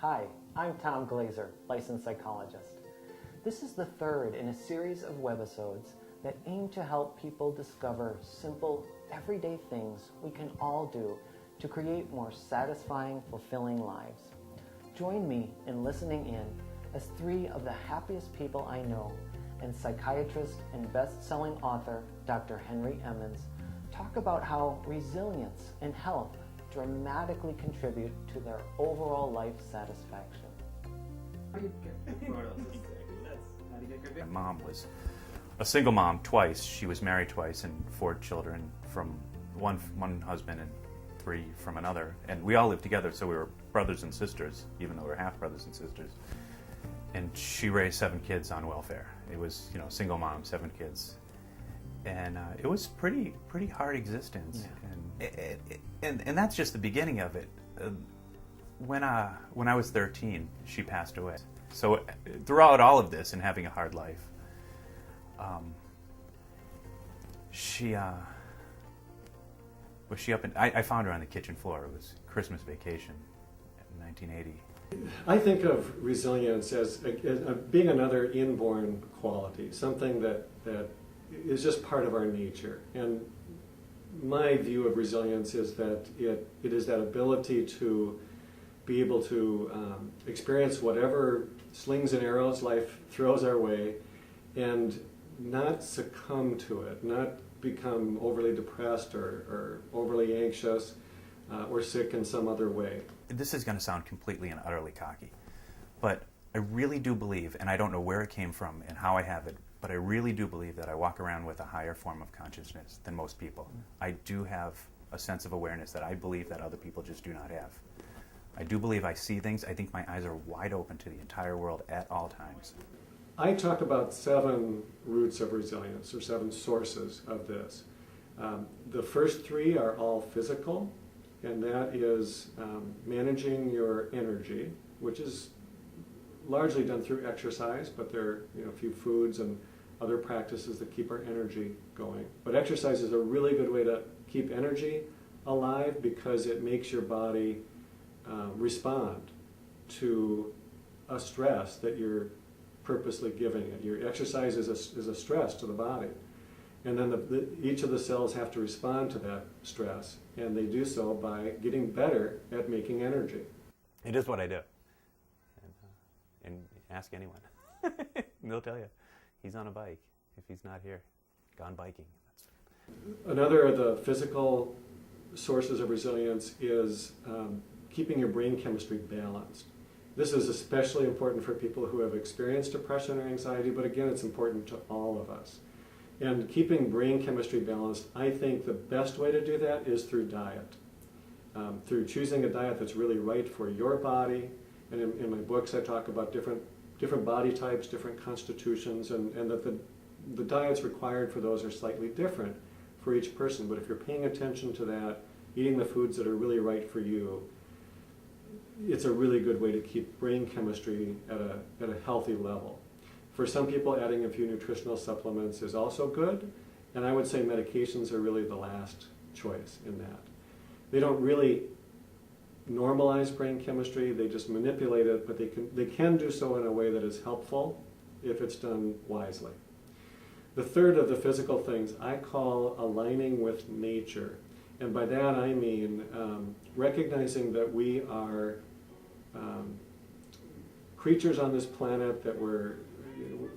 Hi, I'm Tom Glaser, licensed psychologist. This is the third in a series of webisodes that aim to help people discover simple, everyday things we can all do to create more satisfying, fulfilling lives. Join me in listening in as three of the happiest people I know and psychiatrist and best-selling author Dr. Henry Emmons talk about how resilience and health dramatically contribute to their overall life satisfaction. My mom was a single mom twice. She was married twice and 4 children from one husband and 3 from another. And we all lived together, so we were brothers and sisters, even though we were half brothers and sisters. And she raised 7 kids on welfare. It was, single mom, 7 kids. And it was pretty hard existence. Yeah. And that's just the beginning of it. When I was 13, she passed away. So throughout all of this and having a hard life, I found her on the kitchen floor. It was Christmas vacation in 1980. I think of resilience as being another inborn quality, something that is just part of our nature. And my view of resilience is that it is that ability to be able to experience whatever slings and arrows life throws our way and not succumb to it, not become overly depressed or overly anxious or sick in some other way. This is going to sound completely and utterly cocky, but I really do believe, and I don't know where it came from and how I have it, but I really do believe that I walk around with a higher form of consciousness than most people. I do have a sense of awareness that I believe that other people just do not have. I do believe I see things. I think my eyes are wide open to the entire world at all times. I talk about 7 roots of resilience, or 7 sources of this. The first 3 are all physical, and that is managing your energy, which is largely done through exercise, but there are a few foods and other practices that keep our energy going. But exercise is a really good way to keep energy alive because it makes your body respond to a stress that you're purposely giving it. Your exercise is a stress to the body. And then each of the cells have to respond to that stress, and they do so by getting better at making energy. It is what I do. And ask anyone. They'll tell you. He's on a bike. If he's not here, gone biking. Another of the physical sources of resilience is keeping your brain chemistry balanced. This is especially important for people who have experienced depression or anxiety, but again, it's important to all of us. And keeping brain chemistry balanced, I think the best way to do that is through diet. Through choosing a diet that's really right for your body. And in my books I talk about different body types, different constitutions, and that the diets required for those are slightly different for each person. But if you're paying attention to that, eating the foods that are really right for you, it's a really good way to keep brain chemistry at a healthy level. For some people, adding a few nutritional supplements is also good, and I would say medications are really the last choice in that. They don't really normalize brain chemistry, they just manipulate it, but they can do so in a way that is helpful if it's done wisely. The third of the physical things I call aligning with nature. And by that I mean recognizing that we are creatures on this planet, that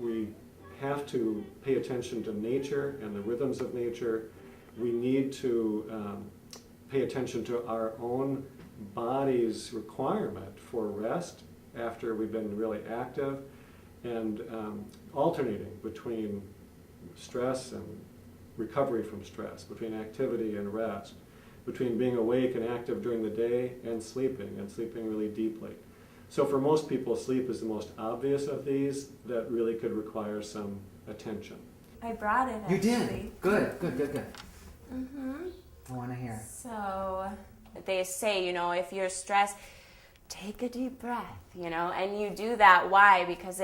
we have to pay attention to nature and the rhythms of nature. We need to pay attention to our own body's requirement for rest after we've been really active, and alternating between stress and recovery from stress, between activity and rest, between being awake and active during the day and sleeping really deeply. So for most people, sleep is the most obvious of these that really could require some attention. I brought it, actually. You did? Good. Mm-hmm. I want to hear. So they say, if you're stressed, take a deep breath, and you do that. Why? Because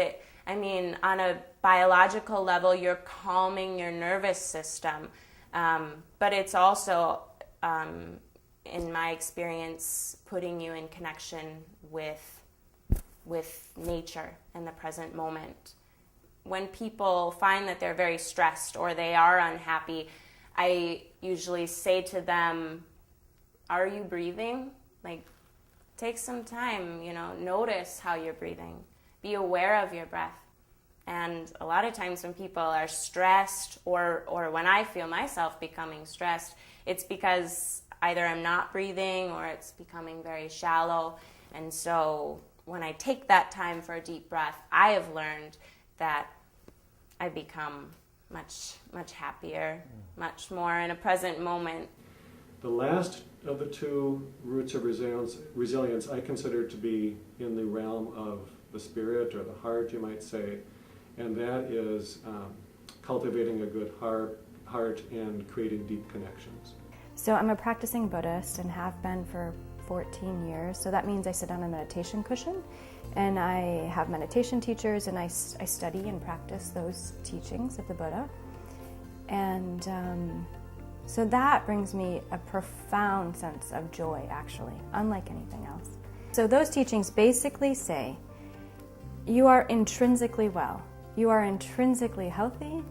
on a biological level, you're calming your nervous system, but it's also, in my experience, putting you in connection with with nature in the present moment. When people find that they're very stressed or they are unhappy, I usually say to them, are you breathing? Like, take some time, notice how you're breathing. Be aware of your breath. And a lot of times when people are stressed or when I feel myself becoming stressed, it's because either I'm not breathing or it's becoming very shallow. And so when I take that time for a deep breath, I have learned that I become much, much happier, much more in a present moment. The last of the two roots of resilience I consider to be in the realm of the spirit or the heart, you might say, and that is cultivating a good heart and creating deep connections. So I'm a practicing Buddhist and have been for 14 years. So that means I sit on a meditation cushion and I have meditation teachers and I study and practice those teachings of the Buddha. And so that brings me a profound sense of joy, actually, unlike anything else. So those teachings basically say, you are intrinsically well, you are intrinsically healthy,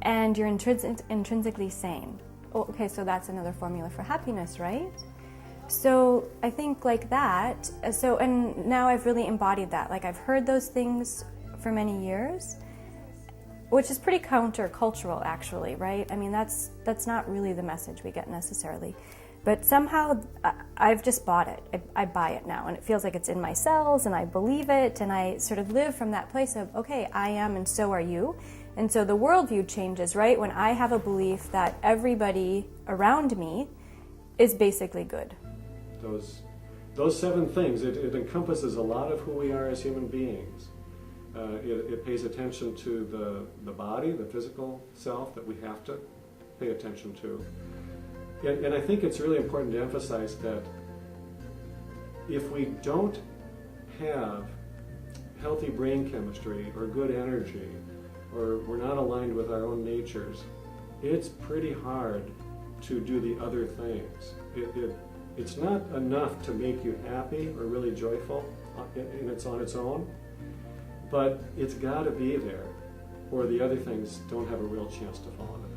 and you're intrinsically sane. Okay, so that's another formula for happiness, right? So I think like that, and now I've really embodied that. Like I've heard those things for many years, which is pretty countercultural actually, right? I mean, that's not really the message we get necessarily. But somehow I've just bought it. I buy it now, and it feels like it's in my cells, and I believe it, and I sort of live from that place of, okay, I am and so are you. And so the worldview changes, right? When I have a belief that everybody around me is basically good. Those 7 things, it encompasses a lot of who we are as human beings. It pays attention to the body, the physical self that we have to pay attention to. And I think it's really important to emphasize that if we don't have healthy brain chemistry or good energy, or we're not aligned with our own natures, it's pretty hard to do the other things. It's not enough to make you happy or really joyful and it's on its own, but it's got to be there, or the other things don't have a real chance to fall into